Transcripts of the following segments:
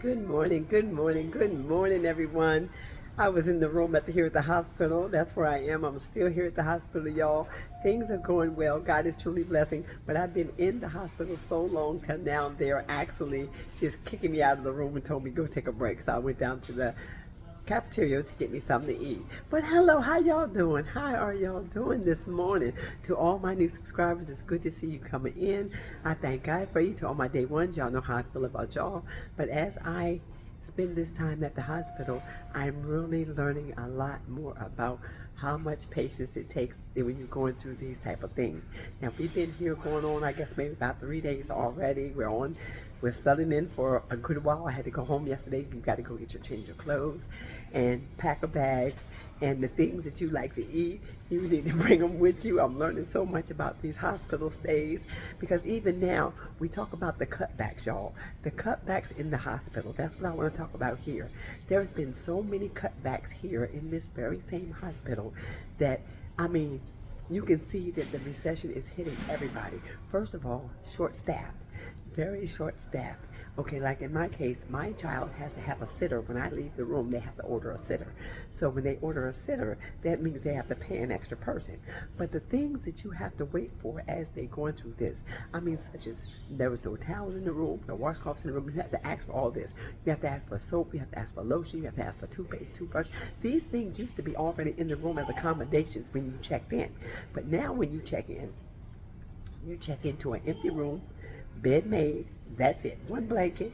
Good morning, good morning, good morning, everyone. I was in the room here at the hospital. That's where I am. I'm still here at the hospital, y'all. Things are going well. God is truly blessing. But I've been in the hospital so long till now they're actually just kicking me out of the room and told me go take a break. So I went down to the cafeteria to get me something to eat. But hello, how y'all doing? How are y'all doing this morning? To all my new subscribers, it's good to see you coming in. I thank God for you. To all my day ones, y'all know how I feel about y'all. But as I spend this time at the hospital, I'm really learning a lot more about how much patience it takes when you're going through these type of things. Now we've been here going on, I guess maybe about 3 days already. We're settling in for a good while. I had to go home yesterday. You got to go get your change of clothes and pack a bag, and the things that you like to eat, you need to bring them with you. I'm learning so much about these hospital stays because even now we talk about the cutbacks, y'all. The cutbacks in the hospital. That's what I want to talk about here. There's been so many cutbacks here in this very same hospital that, I mean, you can see that the recession is hitting everybody. First of all, short-staffed, very short-staffed. Okay, like in my case, my child has to have a sitter. When I leave the room, they have to order a sitter. So when they order a sitter, that means they have to pay an extra person. But the things that you have to wait for as they're going through this, I mean, such as there was no towels in the room, no washcloths in the room. You have to ask for all this. You have to ask for soap. You have to ask for lotion. You have to ask for toothpaste, toothbrush. These things used to be already in the room as accommodations when you checked in. But now when you check in, you check into an empty room, bed made, that's it. One blanket,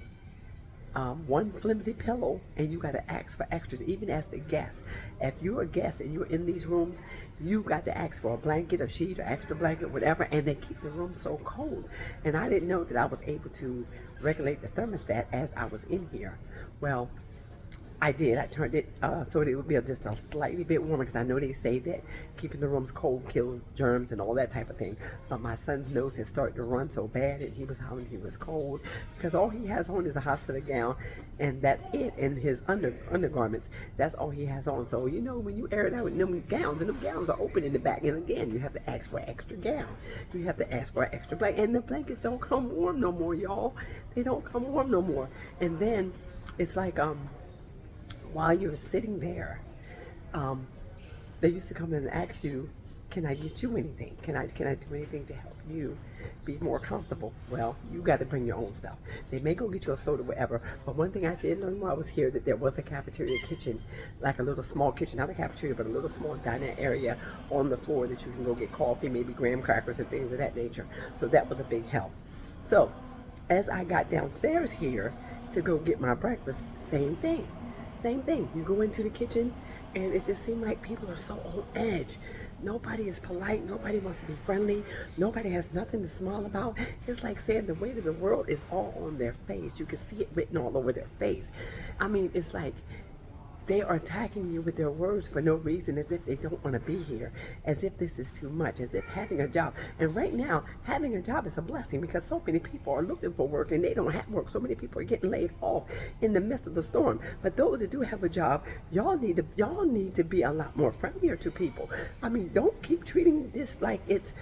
one flimsy pillow, and you got to ask for extras, even as the guest. If you're a guest and you're in these rooms, you got to ask for a blanket, a sheet, or extra blanket, whatever, and they keep the room so cold. And I didn't know that I was able to regulate the thermostat as I was in here. Well, I did. I turned it so that it would be just a slightly bit warmer because I know they say that keeping the rooms cold kills germs and all that type of thing. But my son's nose had started to run so bad and he was howling he was cold because all he has on is a hospital gown and that's it. And his undergarments, that's all he has on. So, you know, when you air it out with them gowns, and them gowns are open in the back, and again, you have to ask for an extra gown. You have to ask for an extra blanket. And the blankets don't come warm no more, y'all. They don't come warm no more. And then it's like, while you're sitting there, um, they used to come in and ask you, can I get you anything? Can I do anything to help you be more comfortable? Well, you got to bring your own stuff. They may go get you a soda, whatever. But one thing I did learn while I was here, that there was a cafeteria kitchen, like a little small kitchen, not a cafeteria, but a little small dining area on the floor that you can go get coffee, maybe graham crackers and things of that nature. So that was a big help. So as I got downstairs here to go get my breakfast, same thing. Same thing. You go into the kitchen and it just seems like people are so on edge. Nobody is polite. Nobody wants to be friendly. Nobody has nothing to smile about. It's like saying the weight of the world is all on their face. You can see it written all over their face. I mean, it's like they are attacking you with their words for no reason, as if they don't want to be here, as if this is too much, as if having a job. And right now, having a job is a blessing because so many people are looking for work and they don't have work. So many people are getting laid off in the midst of the storm. But those that do have a job, y'all need to be a lot more friendlier to people. I mean, don't keep treating this like it's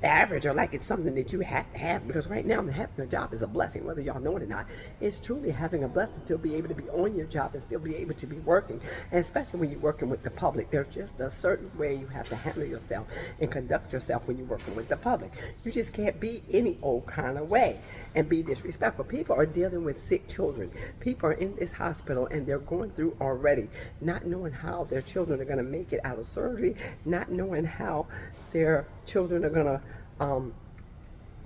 average or like it's something that you have to have, because right now having a job is a blessing, whether y'all know it or not. It's truly having a blessing to be able to be on your job and still be able to be working, and especially when you're working with the public. There's just a certain way you have to handle yourself and conduct yourself when you're working with the public. You just can't be any old kind of way and be disrespectful. People are dealing with sick children. People are in this hospital and they're going through already, not knowing how their children are going to make it out of surgery, not knowing how their children are gonna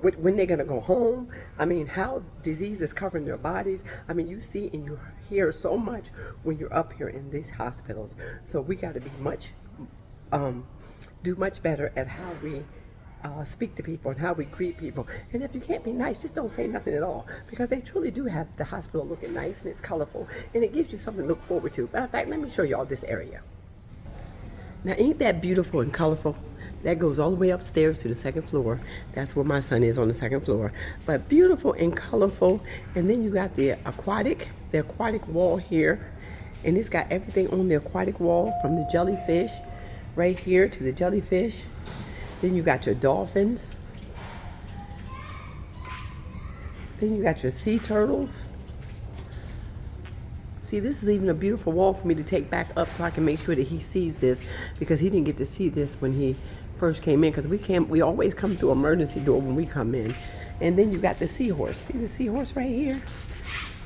when they're gonna go home. I mean, how disease is covering their bodies. I mean, you see and you hear so much when you're up here in these hospitals. So we got to be do much better at how we speak to people and how we greet people. And if you can't be nice, just don't say nothing at all, because they truly do have the hospital looking nice and it's colorful and it gives you something to look forward to. Matter of fact, let me show you all this area. Now, ain't that beautiful and colorful? That goes all the way upstairs to the second floor. That's where my son is, on the second floor. But beautiful and colorful. And then you got the aquatic wall here. And it's got everything on the aquatic wall, from the jellyfish right here to the jellyfish. Then you got your dolphins. Then you got your sea turtles. See, this is even a beautiful wall for me to take back up so I can make sure that he sees this, because he didn't get to see this when he first came in, because we always come through emergency door when we come in. And then you got the seahorse. See the seahorse right here?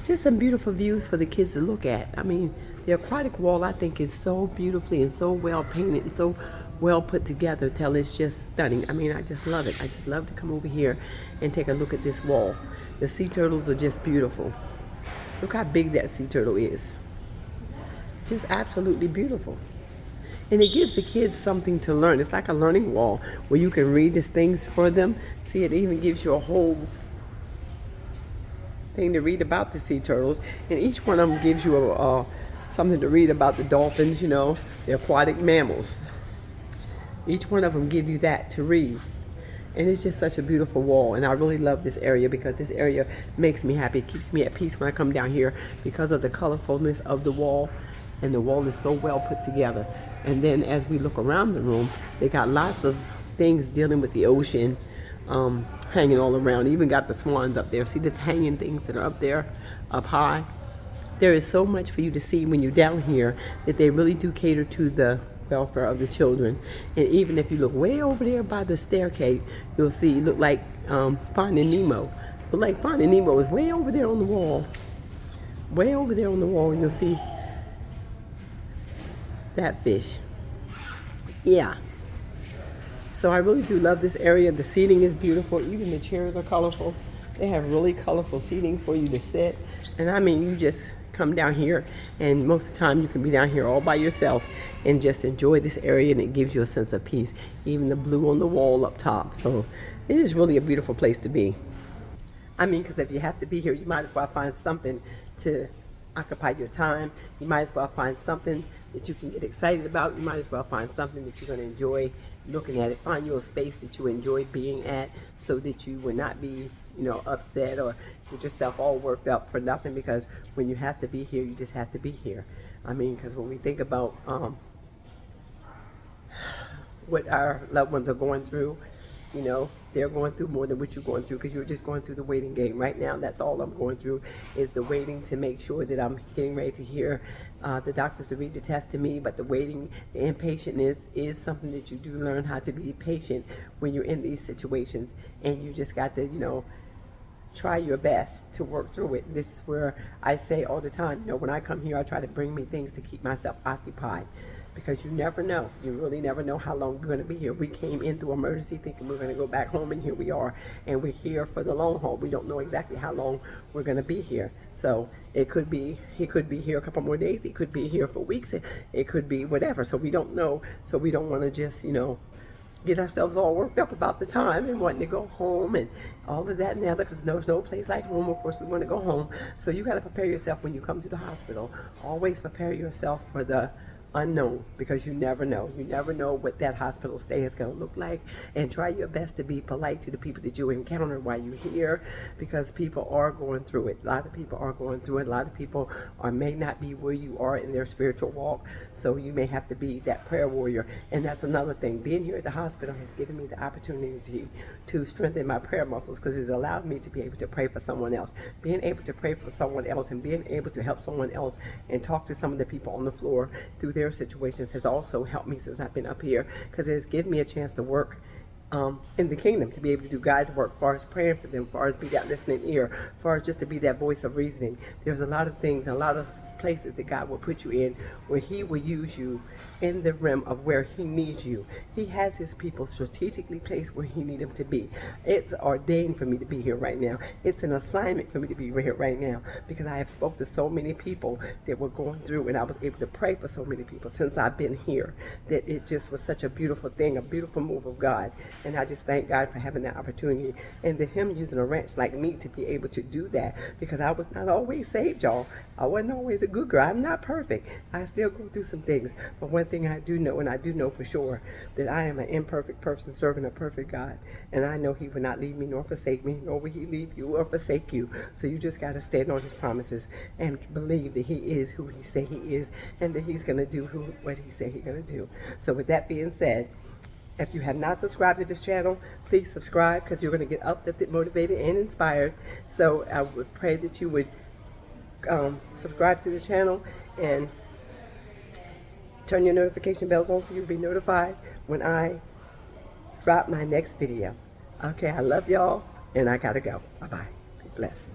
Just some beautiful views for the kids to look at. I mean, the aquatic wall, I think, is so beautifully and so well painted and so well put together till it's just stunning. I mean, I just love it. I just love to come over here and take a look at this wall. The sea turtles are just beautiful. Look how big that sea turtle is. Just absolutely beautiful. And it gives the kids something to learn. It's like a learning wall where you can read these things for them. See, it even gives you a whole thing to read about the sea turtles. And each one of them gives you something to read about the dolphins, you know, the aquatic mammals. Each one of them give you that to read. And it's just such a beautiful wall. And I really love this area because this area makes me happy. It keeps me at peace when I come down here because of the colorfulness of the wall. And the wall is so well put together. And then as we look around the room, they got lots of things dealing with the ocean hanging all around. They even got the swans up there. See the hanging things that are up there, up high? There is so much for you to see when you're down here that they really do cater to the welfare of the children. And even if you look way over there by the staircase, you'll see, look like Finding Nemo. Look like Finding Nemo is way over there on the wall. Way over there on the wall, you'll see that fish. Yeah. So I really do love this area. The seating is beautiful. Even the chairs are colorful. They have really colorful seating for you to sit. And I mean, you just come down here, and most of the time you can be down here all by yourself and just enjoy this area, and it gives you a sense of peace. Even the blue on the wall up top. So it is really a beautiful place to be. I mean, because if you have to be here, you might as well find something to occupy your time. You might as well find something that you can get excited about. You might as well find something that you're going to enjoy looking at it. Find you a space that you enjoy being at so that you would not be, you know, upset or get yourself all worked up for nothing, because when you have to be here, you just have to be here. I mean, because when we think about what our loved ones are going through, you know, they're going through more than what you're going through, because you're just going through the waiting game. Right now, that's all I'm going through is the waiting to make sure that I'm getting ready to hear the doctors to read the test to me. But the waiting, the impatientness is something that you do learn how to be patient when you're in these situations. And you just got to, you know, try your best to work through it. This is where I say all the time, you know, when I come here, I try to bring me things to keep myself occupied. Because you never know. You really never know how long you're going to be here. We came in through emergency thinking we're going to go back home, and here we are. And we're here for the long haul. We don't know exactly how long we're going to be here. So it could be, he could be here a couple more days. He could be here for weeks. It could be whatever. So we don't know. So we don't want to just, you know, get ourselves all worked up about the time and wanting to go home and all of that and the other, because there's no place like home. Of course, we want to go home. So you got to prepare yourself when you come to the hospital. Always prepare yourself for the unknown, because you never know. You never know what that hospital stay is going to look like. And try your best to be polite to the people that you encounter while you're here, because people are going through it. A lot of people are going through it. A lot of people may not be where you are in their spiritual walk. So you may have to be that prayer warrior. And that's another thing. Being here at the hospital has given me the opportunity to strengthen my prayer muscles, because it's allowed me to be able to pray for someone else. Being able to pray for someone else and being able to help someone else and talk to some of the people on the floor through their situations has also helped me since I've been up here, because it's given me a chance to work in the kingdom, to be able to do God's work, as far as praying for them, as far as be that listening ear, as far as just to be that voice of reasoning. There's a lot of things, a lot of places that God will put you in where he will use you in the realm of where he needs you. He has his people strategically placed where he needs them to be. It's ordained for me to be here right now. It's an assignment for me to be here right now, because I have spoke to so many people that were going through, and I was able to pray for so many people since I've been here, that it just was such a beautiful thing, a beautiful move of God. And I just thank God for having that opportunity, and to him using a ranch like me to be able to do that, because I was not always saved, y'all. I wasn't always a good girl. I'm not perfect. I still go through some things. But one thing I do know, and I do know for sure, that I am an imperfect person serving a perfect God. And I know he will not leave me nor forsake me, nor will he leave you or forsake you. So you just got to stand on his promises and believe that he is who he say he is, and that he's going to do what he say he's going to do. So with that being said, If you have not subscribed to this channel, please subscribe because you're going to get uplifted, motivated, and inspired. So I would pray that you would subscribe to the channel and turn your notification bells on so you'll be notified when I drop my next video. Okay, I love y'all, and I gotta go. Bye-bye. Be blessed.